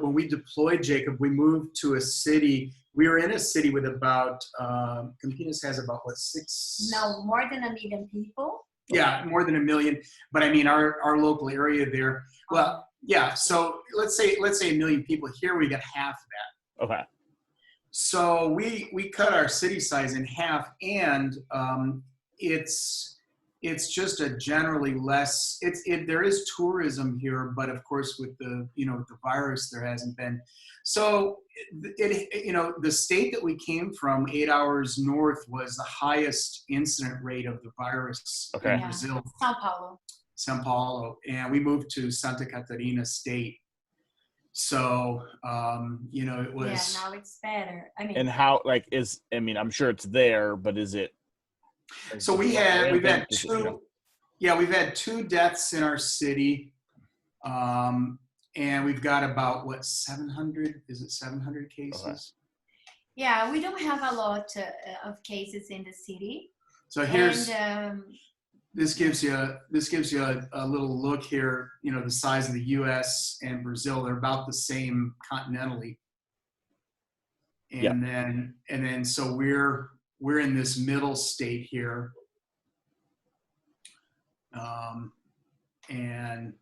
when we deployed, Jacob, we moved to a city. We were in a city with about, Campinas has about, what, six? No, more than 1 million people. Yeah, more than 1 million. But I mean, our local area there, well, yeah, so let's say 1 million people. Here we got half of that. Okay. So we cut our city size in half, and it's just a generally less. There is tourism here, but of course with the with the virus there hasn't been. So the state that we came from, 8 hours north, was the highest incident rate of the virus in Brazil. São Paulo, and we moved to Santa Catarina State. So, it was. Yeah, now it's better. I mean, and how, I'm sure it's there, but is it? So we've had two. Yeah, we've had 2 deaths in our city, and we've got about 700? Is it 700 cases? Okay. Yeah, we don't have a lot of cases in the city. So here's. This gives you a little look here. The size of the U.S. and Brazil, they're about the same continentally. And then so we're in this middle state here, and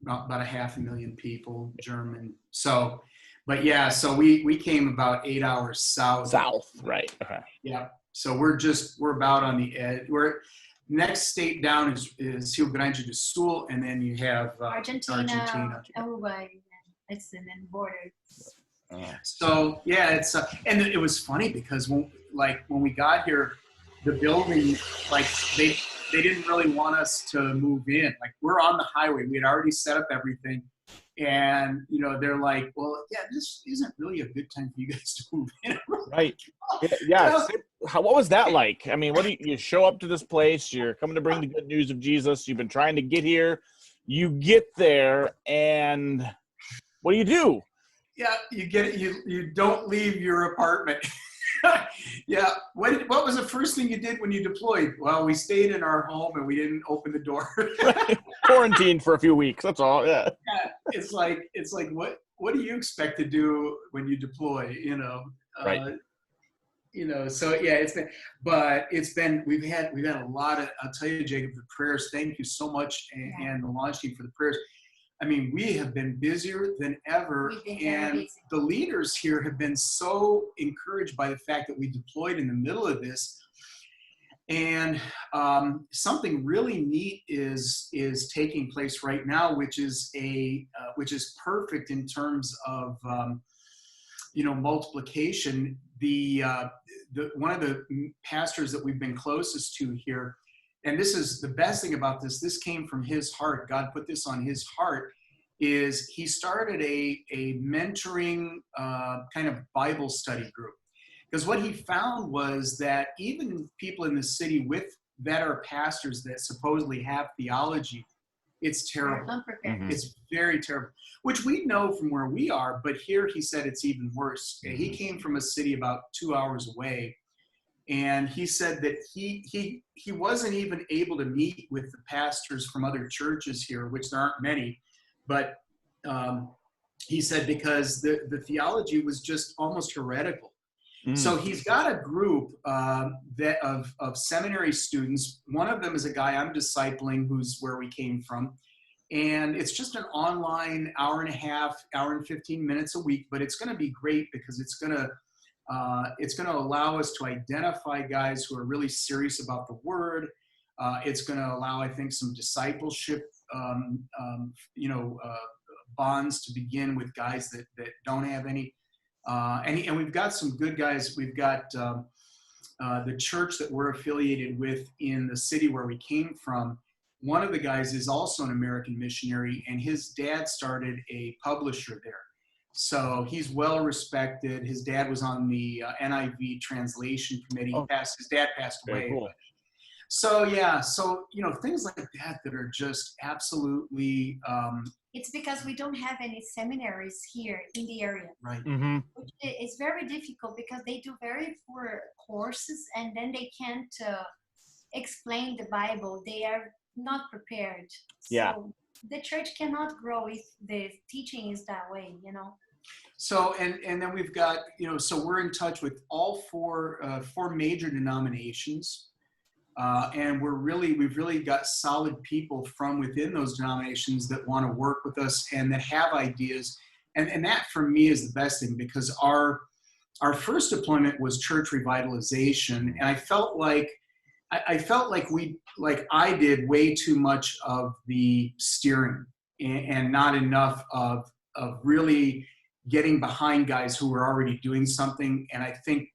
about 500,000 people, German. So, but yeah, so we came about 8 hours south. South, right? Okay. Yeah. So we're about on the edge. Next state down is Rio Grande do Sul, and then you have Argentina. Uruguay. It's in the border. So yeah, it's and it was funny because when we got here, the building, they didn't really want us to move in. We're on the highway, we had already set up everything, and they're like, well, yeah, this isn't really a good time for you guys to move in. Right. Yeah. What was that like? I mean, you show up to this place, you're coming to bring the good news of Jesus, you've been trying to get here, you get there, and what do? Yeah, you don't leave your apartment. Yeah. What was the first thing you did when you deployed? Well, we stayed in our home and we didn't open the door. Quarantined for a few weeks. That's all. Yeah. Yeah. It's like what do you expect to do when you deploy? Right. So yeah, we've had a lot of. I'll tell you, Jacob, the prayers. Thank you so much, and the launch team for the prayers. I mean, we have been busier than ever, and the leaders here have been so encouraged by the fact that we deployed in the middle of this. And something really neat is taking place right now, which is perfect in terms of multiplication. One of the pastors that we've been closest to here. And this is the best thing about this. This came from his heart. God put this on his heart. Is he started a mentoring kind of Bible study group. Because what he found was that even people in the city that are pastors that supposedly have theology, it's terrible. Mm-hmm. It's very terrible, which we know from where we are. But here he said it's even worse. Mm-hmm. He came from a city about 2 hours away. And he said that he wasn't even able to meet with the pastors from other churches here, which there aren't many. But he said because the theology was just almost heretical. Mm. So he's got a group of seminary students. One of them is a guy I'm discipling who's where we came from. And it's just an online hour and a half, hour and 15 minutes a week. But it's going to be great because it's going to allow us to identify guys who are really serious about the word. It's going to allow, I think, some discipleship, bonds to begin with guys that don't have any. And we've got some good guys. We've got the church that we're affiliated with in the city where we came from. One of the guys is also an American missionary, and his dad started a publisher there. So he's well respected. His dad was on the NIV translation committee. His dad passed away. Cool. So yeah, things like that are just absolutely. It's because we don't have any seminaries here in the area. Right. Mm-hmm. It's very difficult because they do very poor courses and then they can't explain the Bible. They are not prepared. Yeah. So the church cannot grow if the teaching is that way, you know. So, and then we've got, so we're in touch with all four major denominations. And we've really got solid people from within those denominations that want to work with us and that have ideas. And that for me is the best thing, because our first deployment was church revitalization. And I felt like I did way too much of the steering and not enough of really getting behind guys who were already doing something. And I think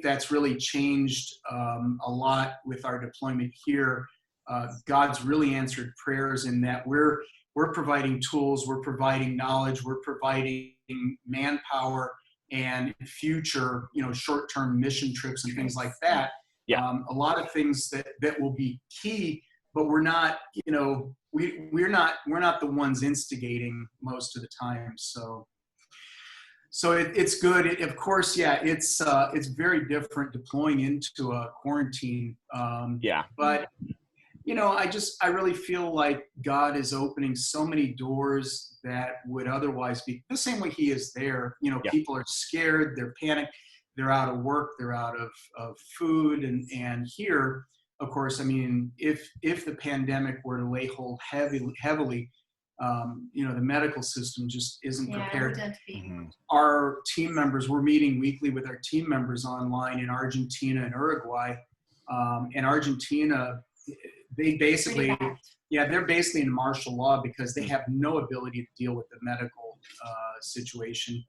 that's really changed a lot with our deployment here. God's really answered prayers in that we're providing tools, we're providing knowledge, we're providing manpower and future, short-term mission trips and things like that. Yeah. A lot of things that will be key, but we're not, we're not the ones instigating most of the time. So it's good. Of course, yeah, it's very different deploying into a quarantine. But I really feel like God is opening so many doors that would otherwise be the same way He is there. Yeah. People are scared, they're panicked, they're out of work, they're out of food, and here, of course, I mean, if the pandemic were to lay hold heavily, the medical system just isn't prepared. Our team members, we're meeting weekly with our team members online in Argentina and Uruguay. And Argentina, they're basically in martial law because they have no ability to deal with the medical situation.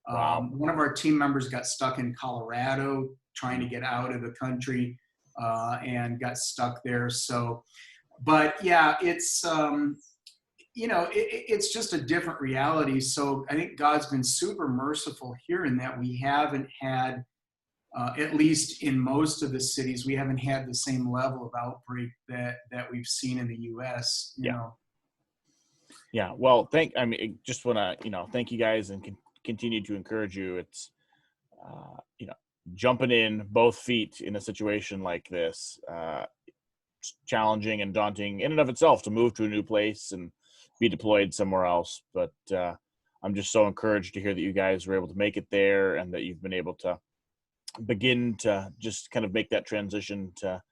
Wow. One of our team members got stuck in Colorado trying to get out of the country and got stuck there. So, but yeah, it's, it's just a different reality. So I think God's been super merciful here in that we haven't had, at least in most of the cities, we haven't had the same level of outbreak that we've seen in the U.S. You know. Yeah. Well, just want to, thank you guys and continue to encourage you. It's, jumping in both feet in a situation like this, challenging and daunting in and of itself to move to a new place and be deployed somewhere else. But I'm just so encouraged to hear that you guys were able to make it there and that you've been able to begin to just kind of make that transition to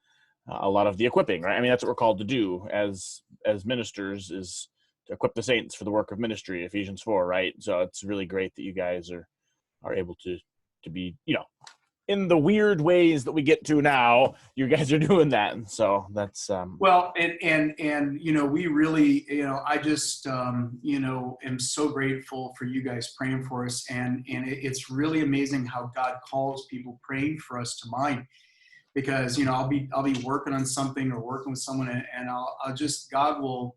a lot of the equipping, right? I mean, that's what we're called to do as ministers, is to equip the saints for the work of ministry, Ephesians 4, right? So it's really great that you guys are able to be, in the weird ways that we get to now, you guys are doing that. And so that's well, and we really, I just am so grateful for you guys praying for us, and it's really amazing how God calls people praying for us to mind, because I'll be working on something or working with someone, and I'll just, God will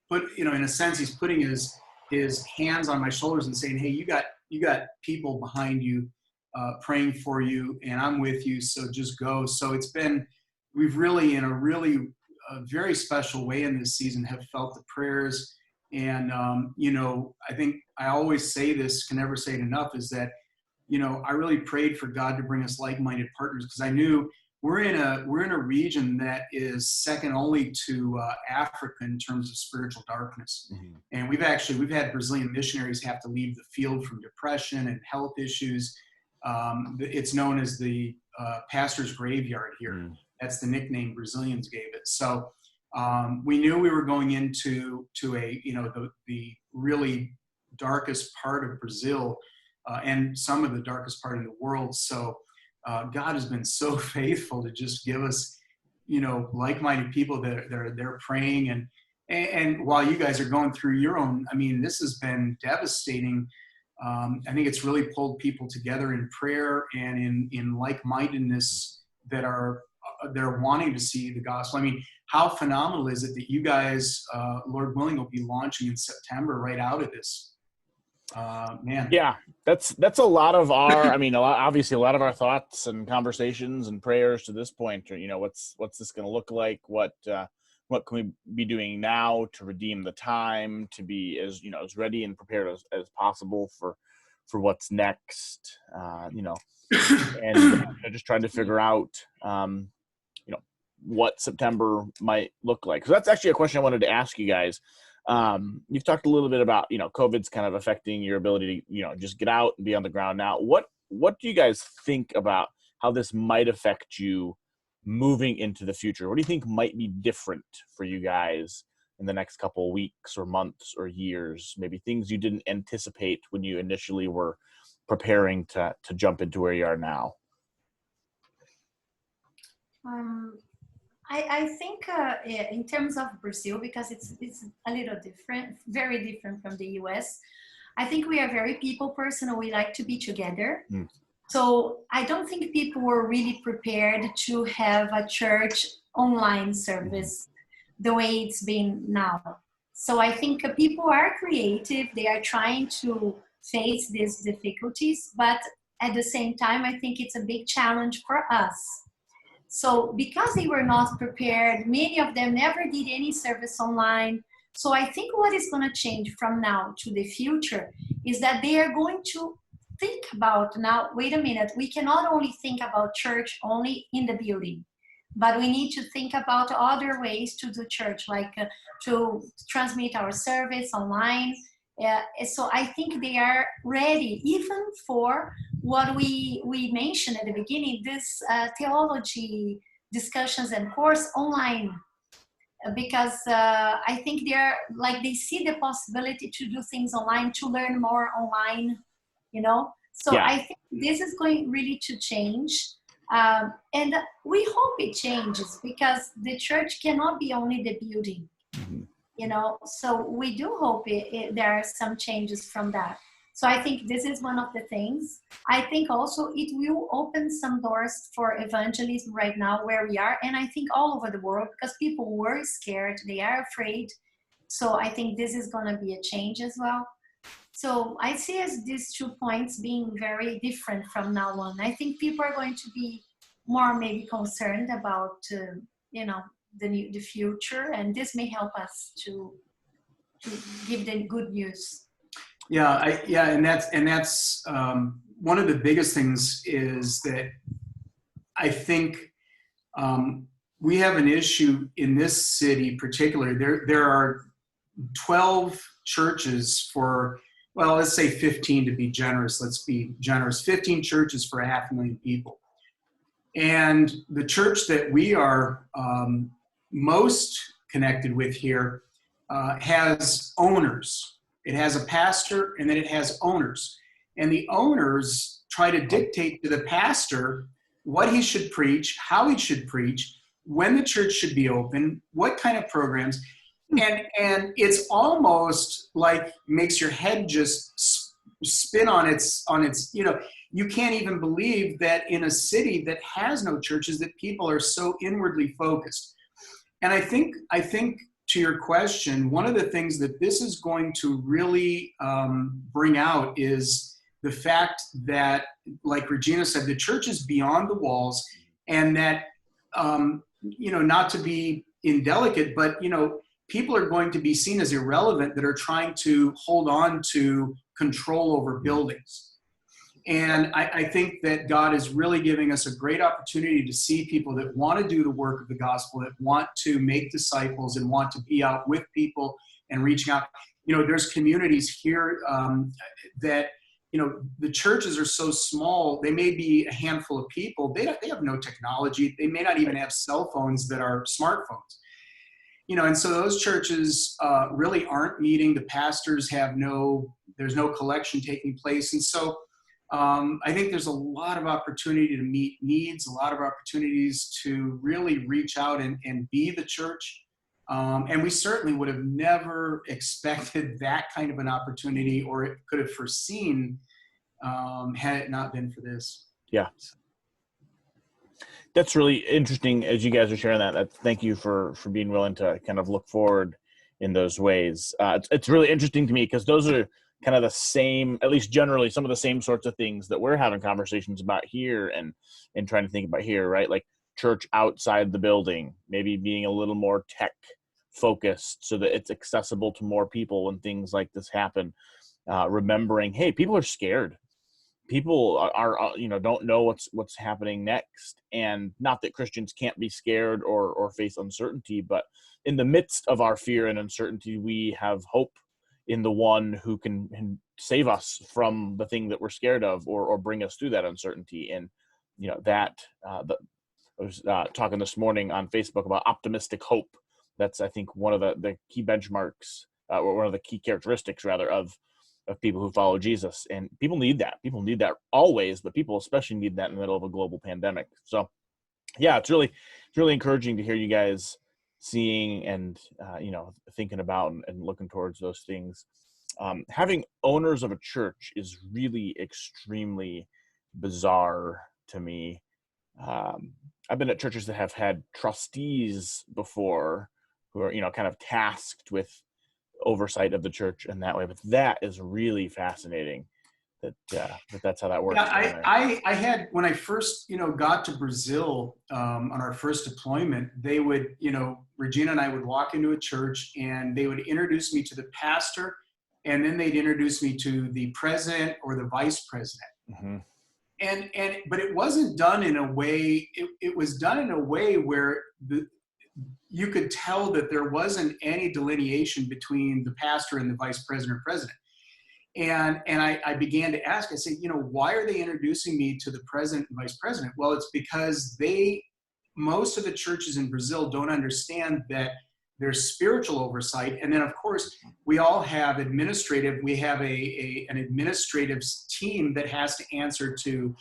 put, in a sense, He's putting his hands on my shoulders and saying, hey, you got people behind you praying for you, and I'm with you, so just go. So we've really, in a very special way in this season, have felt the prayers. And I think I always say this, can never say it enough, is that I really prayed for God to bring us like-minded partners, because I knew we're in a region that is second only to Africa in terms of spiritual darkness. Mm-hmm. And we've had Brazilian missionaries have to leave the field from depression and health issues. It's known as the pastor's graveyard here. Mm. That's the nickname Brazilians gave it. So we knew we were going into the really darkest part of Brazil and some of the darkest part of the world. So God has been so faithful to just give us, like-minded people that they're praying. And while you guys are going through your own, I mean, this has been devastating. I think it's really pulled people together in prayer and in like-mindedness that are wanting to see the gospel. I mean, how phenomenal is it that you guys, Lord willing, will be launching in September right out of this? Man. Yeah, that's a lot of our, obviously a lot of our thoughts and conversations and prayers to this point are, what's this going to look like? What can we be doing now to redeem the time, to be as ready and prepared as possible for what's next, and just trying to figure out, what September might look like. So that's actually a question I wanted to ask you guys. You've talked a little bit about, COVID's kind of affecting your ability to, just get out and be on the ground now. What do you guys think about how this might affect you moving into the future? What do you think might be different for you guys in the next couple of weeks or months or years? Maybe things you didn't anticipate when you initially were preparing to jump into where you are now. I think in terms of Brazil, because it's a little different, very different from the US. I think we are very people person. We like to be together. So I don't think people were really prepared to have a church online service the way it's been now. So I think people are creative. They are trying to face these difficulties, but at the same time, I think it's a big challenge for us. So because they were not prepared, many of them never did any service online. So I think what is going to change from now to the future is that they are going to think about now, wait a minute, we cannot only think about church only in the building, but we need to think about other ways to do church, like to transmit our service online. So I think they are ready, even for what we mentioned at the beginning, this theology discussions and course online, because I think they see the possibility to do things online, to learn more online, So Yeah. I think this is going really to change. And we hope it changes, because the church cannot be only the building. So we do hope there are some changes from that. So I think this is one of the things. I think also it will open some doors for evangelism right now where we are, and I think all over the world, because people were scared, they are afraid. So I think this is going to be a change as well. So I see as these 2 points being very different from now on. I think people are going to be more maybe concerned about, the future, and this may help us to give them good news. And that's one of the biggest things is that I think we have an issue in this city particularly. There are 12 churches for, well, let's say 15 to be generous. Let's be generous. 15 churches for 500,000 people. And the church that we are most connected with here has owners. It has a pastor, and then it has owners. And the owners try to dictate to the pastor what he should preach, how he should preach, when the church should be open, what kind of programs. And it's almost like makes your head just spin on its, you can't even believe that in a city that has no churches that people are so inwardly focused. And I think to your question, one of the things that this is going to really bring out is the fact that, like Regina said, the church is beyond the walls, and that, not to be indelicate, but, people are going to be seen as irrelevant that are trying to hold on to control over buildings. And I think that God is really giving us a great opportunity to see people that want to do the work of the gospel, that want to make disciples and want to be out with people and reaching out. There's communities here that, the churches are so small, they may be a handful of people. They have no technology. They may not even have cell phones that are smartphones. And so those churches really aren't meeting. The pastors there's no collection taking place. And so I think there's a lot of opportunity to meet needs, a lot of opportunities to really reach out and be the church. And we certainly would have never expected that kind of an opportunity, or it could have foreseen had it not been for this. Yeah. That's really interesting as you guys are sharing that. Thank you for being willing to kind of look forward in those ways. It's really interesting to me because those are kind of the same, at least generally, some of the same sorts of things that we're having conversations about here and trying to think about here, right? Like church outside the building, maybe being a little more tech focused so that it's accessible to more people when things like this happen. Remembering, hey, people are scared. people are don't know what's happening next. And not that Christians can't be scared or face uncertainty, but in the midst of our fear and uncertainty, we have hope in the one who can save us from the thing that we're scared of, or bring us through that uncertainty. And I was talking this morning on Facebook about optimistic hope. That's, I think, one of the key benchmarks, or one of the key characteristics rather of people who follow Jesus. And people need that. People need that always, but people especially need that in the middle of a global pandemic. So yeah, it's really encouraging to hear you guys seeing and thinking about and looking towards those things. Having owners of a church is really extremely bizarre to me. I've been at churches that have had trustees before who are kind of tasked with oversight of the church in that way, but that is really fascinating that that's how that works. Yeah, I had, when I first got to Brazil on our first deployment, they would Regina and I would walk into a church and they would introduce me to the pastor, and then they'd introduce me to the president or the vice president. Mm-hmm. But it wasn't done in a way, it was done in a way where you could tell that there wasn't any delineation between the pastor and the vice president or president. And I began to ask, I said, why are they introducing me to the president and vice president? Well, it's because most of the churches in Brazil don't understand that there's spiritual oversight. And then, of course, we all have an administrative team that has to answer to,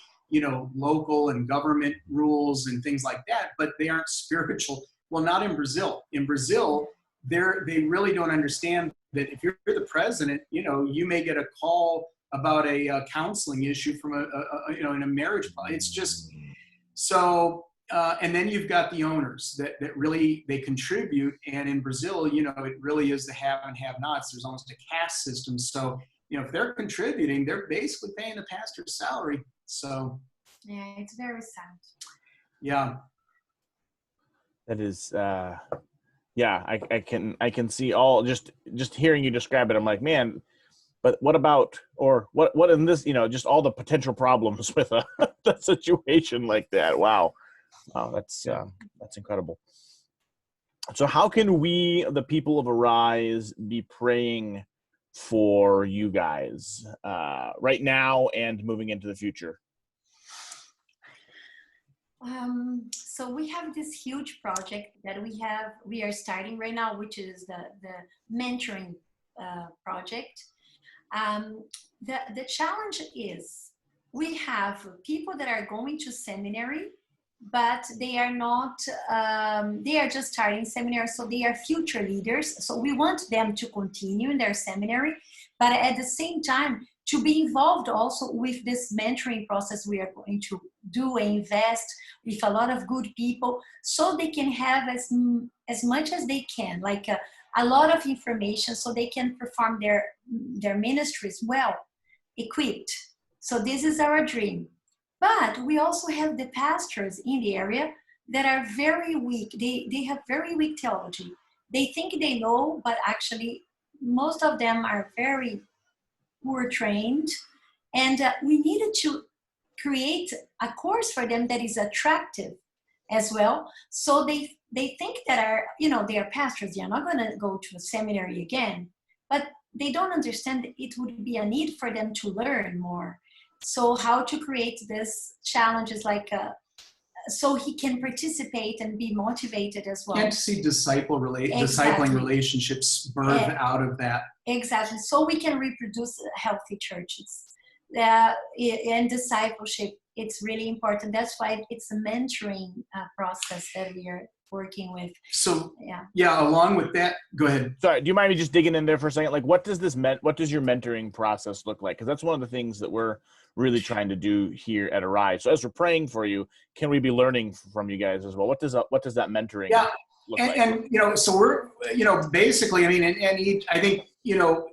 local and government rules and things like that, but they aren't spiritual. Well, not in Brazil. In Brazil, they really don't understand that if you're the president, you may get a call about a counseling issue from in a marriage. It's just so. And then you've got the owners that really, they contribute. And in Brazil, it really is the have and have nots. There's almost a caste system. So, if they're contributing, they're basically paying the pastor's salary. So. Yeah, it's very sad. Yeah. That is, yeah, I can see all, just hearing you describe it, I'm like, man, but what about, or what in this, just all the potential problems with a situation like that. Wow. That's incredible. So how can we, the people of Arise, be praying for you guys right now and moving into the future? So we have this huge project that we are starting right now, which is the mentoring project. The challenge is we have people that are going to seminary, but they are not, they are just starting seminary, so they are future leaders. So we want them to continue in their seminary, but at the same time, to be involved also with this mentoring process we are going to do and invest with a lot of good people, so they can have as much as they can, like a lot of information, so they can perform their ministries well equipped. So this is our dream. But we also have the pastors in the area that are very weak. They have very weak theology. They think they know, but actually most of them are very poor trained. And we needed to create a course for them that is attractive as well. So they think that they are pastors. They are not going to go to a seminary again, but they don't understand that it would be a need for them to learn more. So how to create this challenges so he can participate and be motivated as well. Can't see discipling relationships birth out of that. Exactly. So we can reproduce healthy churches. And discipleship, it's really important. That's why it's a mentoring process that we are working with. So yeah, along with that, go ahead. Sorry, do you mind me just digging in there for a second? Like, what does your mentoring process look like? Because that's one of the things that we're really trying to do here at Arise. So as we're praying for you, can we be learning from you guys as well? What does that mentoring look like? And so we're basically, I mean, and I think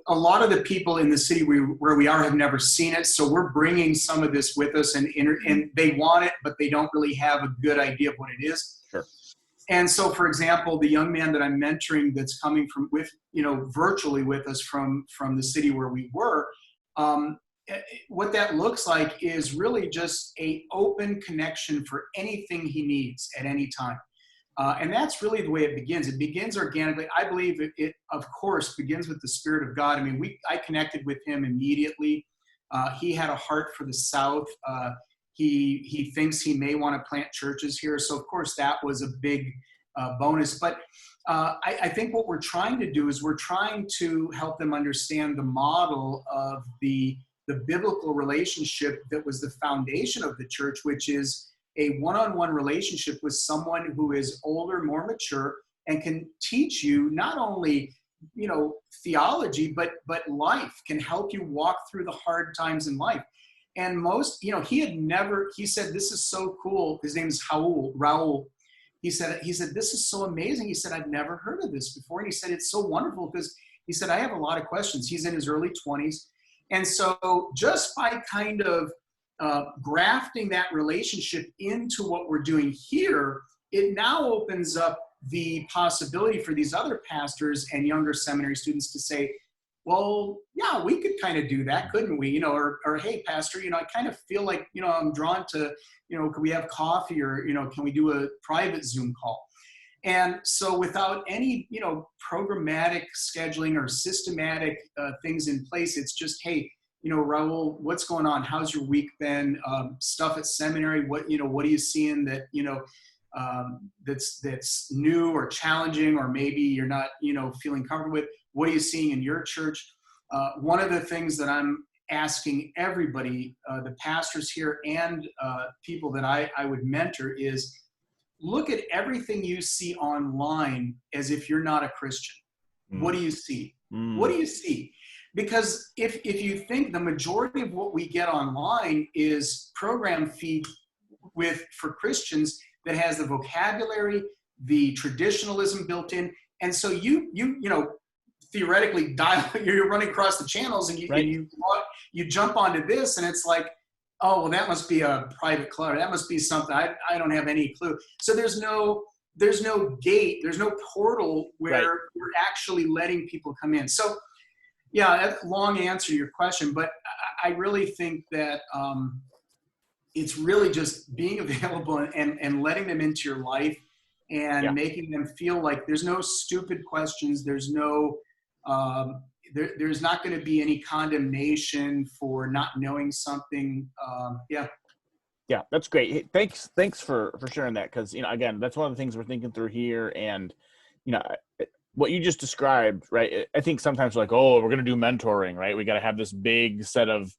a lot of the people in the city where we are have never seen it. So we're bringing some of this with us, and they want it, but they don't really have a good idea of what it is. Sure. And so, for example, the young man that I'm mentoring that's coming from virtually with us from the city where we were, what that looks like is really just a open connection for anything he needs at any time. And that's really the way it begins. It begins organically. I believe it of course, begins with the Spirit of God. I mean, I connected with him immediately. He had a heart for the South. He thinks he may want to plant churches here. So, of course, that was a big bonus. But I think what we're trying to do is we're trying to help them understand the model of the biblical relationship that was the foundation of the church, which is a one-on-one relationship with someone who is older, more mature, and can teach you not only, theology, but life, can help you walk through the hard times in life. And he said, this is so cool. His name is Raul. He said, this is so amazing. He said, I've never heard of this before. And he said, it's so wonderful because he said, I have a lot of questions. He's in his early 20s. And so just by kind of grafting that relationship into what we're doing here, it now opens up the possibility for these other pastors and younger seminary students to say, well, yeah, we could kind of do that, couldn't we? Or hey, pastor, I kind of feel like, I'm drawn to, could we have coffee, or, can we do a private Zoom call? And so without any, programmatic scheduling or systematic things in place, it's just, hey, Raul, what's going on? How's your week been? Stuff at seminary, what are you seeing that, that's new or challenging, or maybe you're not, feeling comfortable with? What are you seeing in your church? One of the things that I'm asking everybody, the pastors here and people that I would mentor, is look at everything you see online as if you're not a Christian. What do you see? What do you see? Because if you think the majority of what we get online is program feed for Christians that has the vocabulary, the traditionalism built in, and so you theoretically you're running across the channels, and you jump onto this, and it's like, oh, well, that must be a private club. That must be something. I don't have any clue. So there's no gate, there's no portal where you're actually letting people come in. So yeah, that's a long answer to your question, but I really think that it's really just being available and letting them into your life, and making them feel like there's no stupid questions. There's no, there's not going to be any condemnation for not knowing something. Yeah, that's great. Hey, thanks for sharing that. Cause again, that's one of the things we're thinking through here. And, what you just described, right? I think sometimes we're like, oh, we're going to do mentoring, right? We got to have this big set of,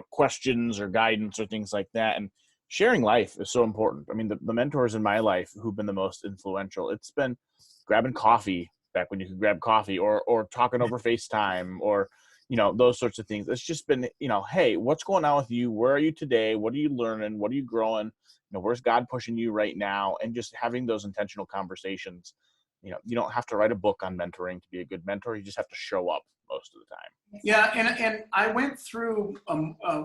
questions or guidance or things like that. And sharing life is so important. I mean, the mentors in my life who've been the most influential, it's been grabbing coffee back when you could grab coffee, or talking over FaceTime, or, those sorts of things. It's just been, hey, what's going on with you? Where are you today? What are you learning? What are you growing? Where's God pushing you right now? And just having those intentional conversations. You don't have to write a book on mentoring to be a good mentor. You just have to show up most of the time. Yeah, and I went through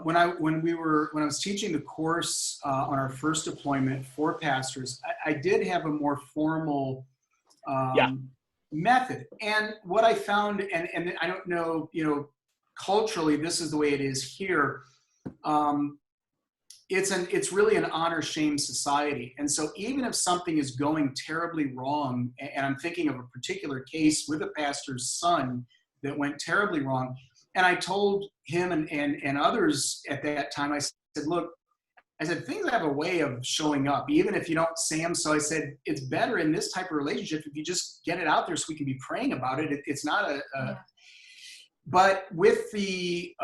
when I was teaching the course on our first deployment for pastors, I did have a more formal method. And what I found, and I don't know, culturally this is the way it is here. It's really an honor shame society. And so even if something is going terribly wrong, and I'm thinking of a particular case with a pastor's son that went terribly wrong, and I told him and others at that time, I said, look, things have a way of showing up, even if you don't say them. So I said, it's better in this type of relationship if you just get it out there so we can be praying about it. It's not but with the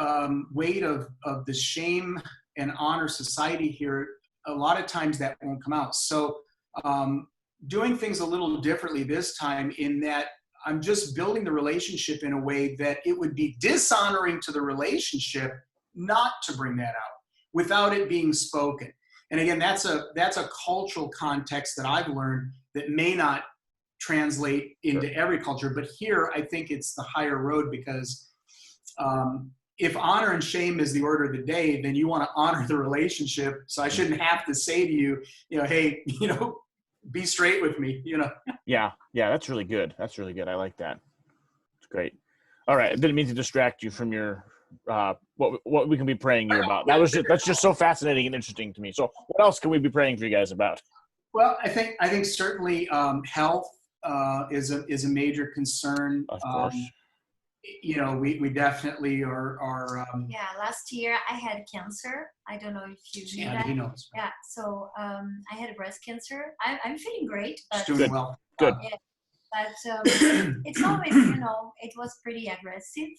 weight of the shame and honor society here, a lot of times that won't come out. So doing things a little differently this time, in that I'm just building the relationship in a way that it would be dishonoring to the relationship not to bring that out without it being spoken. And again, that's a cultural context that I've learned that may not translate into every culture, but here I think it's the higher road, because if honor and shame is the order of the day, then you want to honor the relationship. So I shouldn't have to say to you, hey, be straight with me, Yeah. That's really good. I like that. It's great. All right. I didn't mean to distract you from your what we can be praying you about. That's just so fascinating and interesting to me. So what else can we be praying for you guys about? Well, I think certainly health is a major concern. Of course. We definitely are. Yeah, last year I had cancer. I don't know if you knew that. He knows. Yeah, so I had breast cancer. I'm feeling great, but Doing well. Good. Yeah, but it's always, it was pretty aggressive.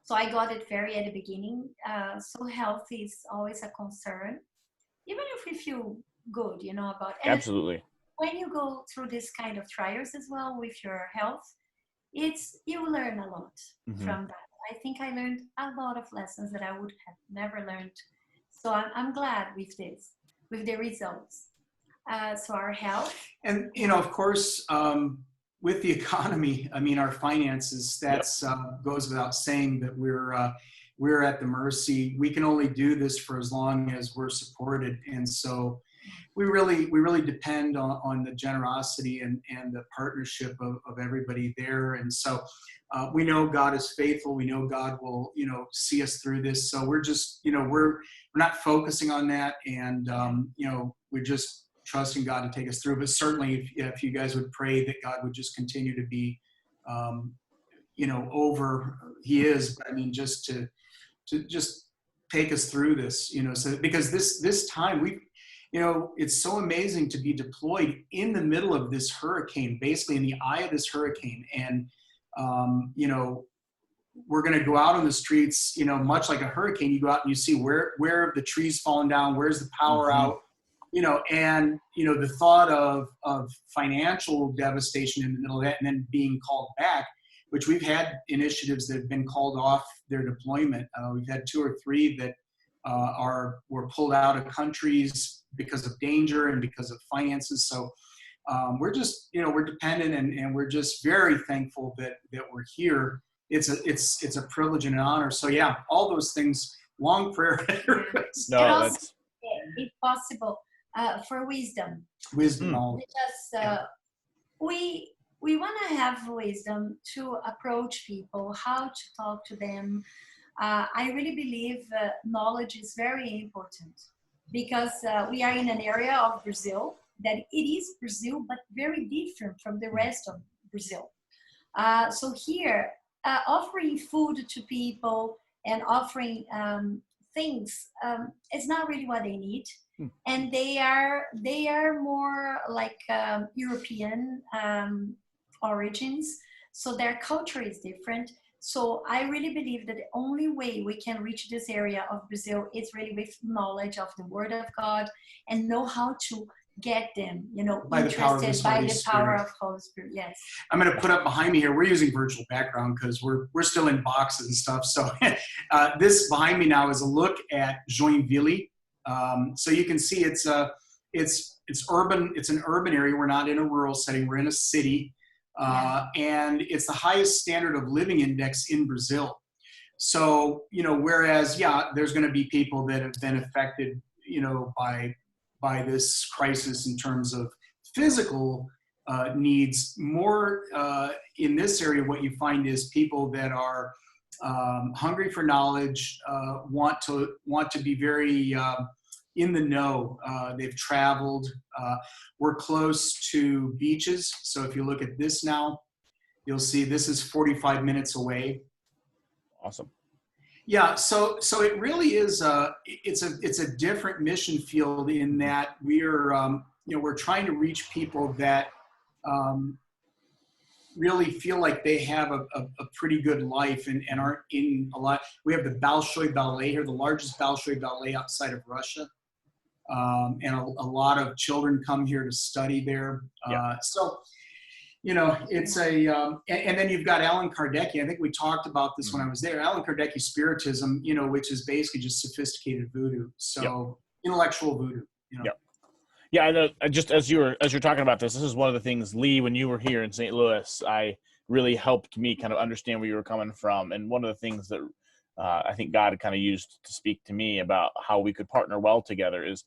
So I got it very at the beginning. So health is always a concern, even if we feel good, about it. Absolutely. When you go through this kind of trials as well with your health, you learn a lot from that. I think I learned a lot of lessons that I would have never learned. So I'm glad with this, with the results. So our health. And, of course, with the economy, our finances, that's goes without saying that we're at the mercy. We can only do this for as long as we're supported. And so we really depend on the generosity and the partnership of everybody there. And so we know God is faithful. We know God will, see us through this. So we're just, we're not focusing on that. And, we're just trusting God to take us through. But certainly if you guys would pray that God would just continue to be, he is, but just to just take us through this, so because this time it's so amazing to be deployed in the middle of this hurricane, basically in the eye of this hurricane. And, we're going to go out on the streets, much like a hurricane, you go out and you see where have the trees fallen down, where's the power out, and, the thought of financial devastation in the middle of that and then being called back, which we've had initiatives that have been called off their deployment. We've had 2 or 3 that were pulled out of countries because of danger and because of finances. So we're just, we're dependent and we're just very thankful that we're here. It's a privilege and an honor. So yeah, all those things, long prayer. No, that's if possible, for wisdom. Wisdom. Because we want to have wisdom to approach people, how to talk to them. I really believe knowledge is very important because we are in an area of Brazil that it is Brazil, but very different from the rest of Brazil. So here, offering food to people and offering things is not really what they need. And they are more like European origins. So their culture is different. So I really believe that the only way we can reach this area of Brazil is really with knowledge of the Word of God and know how to get them, by interested by the power Spirit. of Holy Spirit. Yes. I'm going to put up behind me here. We're using virtual background because we're still in boxes and stuff. So this behind me now is a look at Joinville. So you can see it's urban. It's an urban area. We're not in a rural setting. We're in a city. And it's the highest standard of living index in Brazil. So, whereas, there's going to be people that have been affected, by this crisis in terms of physical needs. More in this area, what you find is people that are hungry for knowledge, want to be very in the know. They've traveled. We're close to beaches. So if you look at this now, you'll see this is 45 minutes away. awesome. Yeah, so it really is it's a different mission field in that we're trying to reach people that really feel like they have a pretty good life and aren't in a lot. We have the Bolshoi Ballet here, the largest Bolshoi Ballet outside of Russia. And a lot of children come here to study there. So, it's and then you've got Allan Kardec. I think we talked about this when I was there. Allan Kardec Spiritism, which is basically just sophisticated voodoo. So intellectual voodoo, Yeah, I know. Just as you're talking about this is one of the things, Lee, when you were here in St. Louis, really helped me kind of understand where you were coming from. And one of the things that I think God kind of used to speak to me about how we could partner well together is,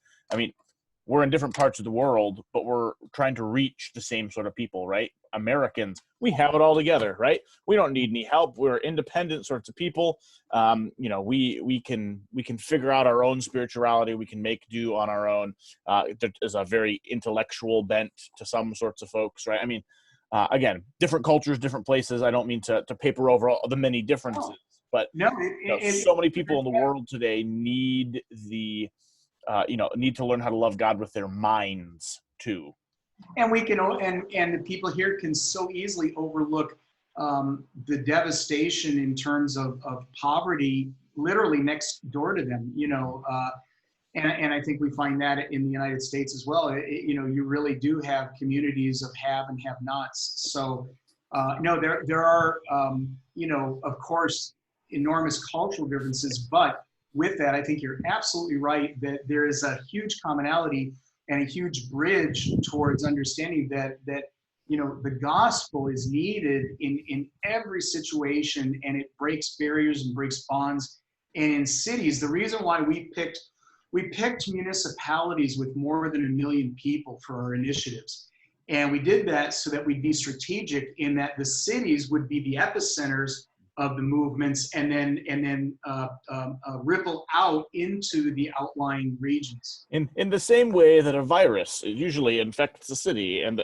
we're in different parts of the world, but we're trying to reach the same sort of people, right? Americans, we have it all together, right? We don't need any help. We're independent sorts of people. We can figure out our own spirituality. We can make do on our own. There is a very intellectual bent to some sorts of folks, right? I mean, again, different cultures, different places. I don't mean to paper over all the many differences, but so many people in the world today need need to learn how to love God with their minds too. And we can, and the people here can so easily overlook the devastation in terms of poverty, literally next door to them. And I think we find that in the United States as well. You really do have communities of have and have-nots. So there are of course enormous cultural differences, but with that, I think you're absolutely right that there is a huge commonality and a huge bridge towards understanding that the gospel is needed in every situation, and it breaks barriers and breaks bonds. And in cities, the reason why we picked municipalities with more than 1 million people for our initiatives, and we did that so that we'd be strategic in that the cities would be the epicenters of the movements, and then ripple out into the outlying regions. In the same way that a virus usually infects a city, and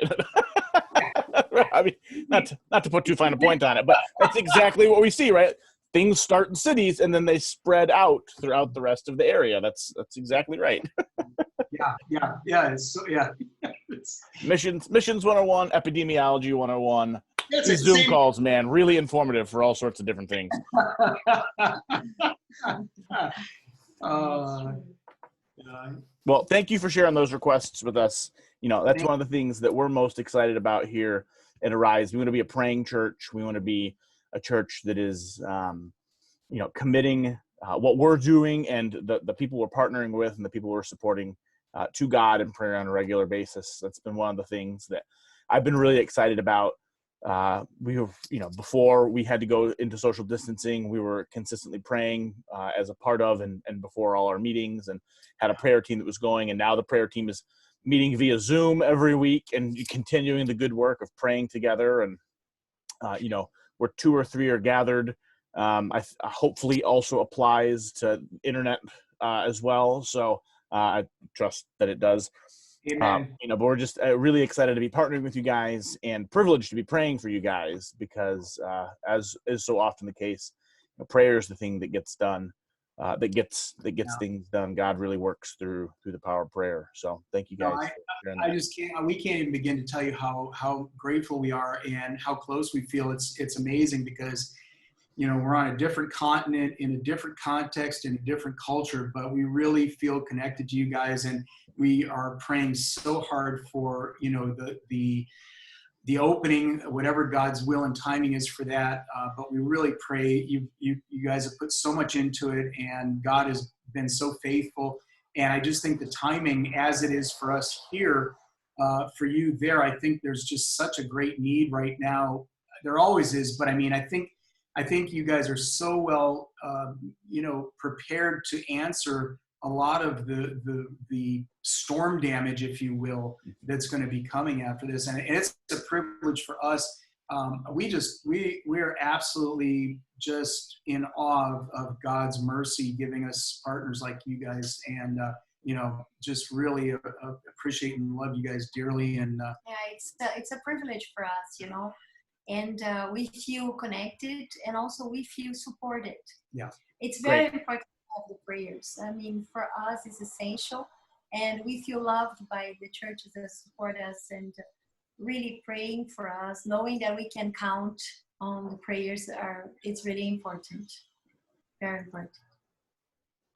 I mean, not to put too fine a point on it, but that's exactly what we see, right? Things start in cities and then they spread out throughout the rest of the area. That's exactly right. Yeah. Missions 101, epidemiology 101. These Zoom calls, man, really informative for all sorts of different things. Well, thank you for sharing those requests with us. That's one of the things that we're most excited about here at Arise. We want to be a praying church. We want to be a church that is, committing what we're doing and the people we're partnering with and the people we're supporting to God in prayer on a regular basis. That's been one of the things that I've been really excited about. We were, before we had to go into social distancing, we were consistently praying as a part of and before all our meetings, and had a prayer team that was going. And now the prayer team is meeting via Zoom every week and continuing the good work of praying together. And, where 2 or 3 are gathered, hopefully also applies to internet as well. So I trust that it does. Amen. But we're just really excited to be partnering with you guys and privileged to be praying for you guys, because as is so often the case, prayer is the thing that gets done, that gets things done. God really works through the power of prayer. So thank you guys. We can't even begin to tell you how grateful we are and how close we feel. It's amazing because we're on a different continent, in a different context, in a different culture, but we really feel connected to you guys, and we are praying so hard for the opening, whatever God's will and timing is for that. But we really pray. You guys have put so much into it, and God has been so faithful. And I just think the timing, as it is for us here, for you there, I think there's just such a great need right now. There always is, but I mean, I think you guys are so well, prepared to answer a lot of the storm damage, if you will, that's going to be coming after this. And it's a privilege for us. We're absolutely just in awe of God's mercy, giving us partners like you guys, and just really appreciate and love you guys dearly. And it's a privilege for us, and we feel connected, and also we feel supported. Yeah, it's very important to have the prayers. I mean, for us, it's essential, and we feel loved by the churches that support us and really praying for us, knowing that we can count on the prayers. It's really important, very important.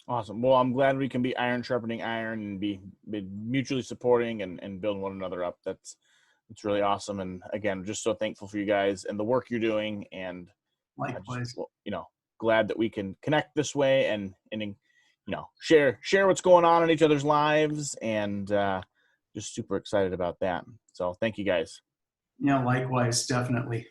Awesome. Well, I'm glad we can be iron sharpening iron and be mutually supporting and building one another up. It's really awesome. And again, just so thankful for you guys and the work you're doing. And likewise, glad that we can connect this way and share what's going on in each other's lives, and just super excited about that. So thank you guys. Likewise, definitely.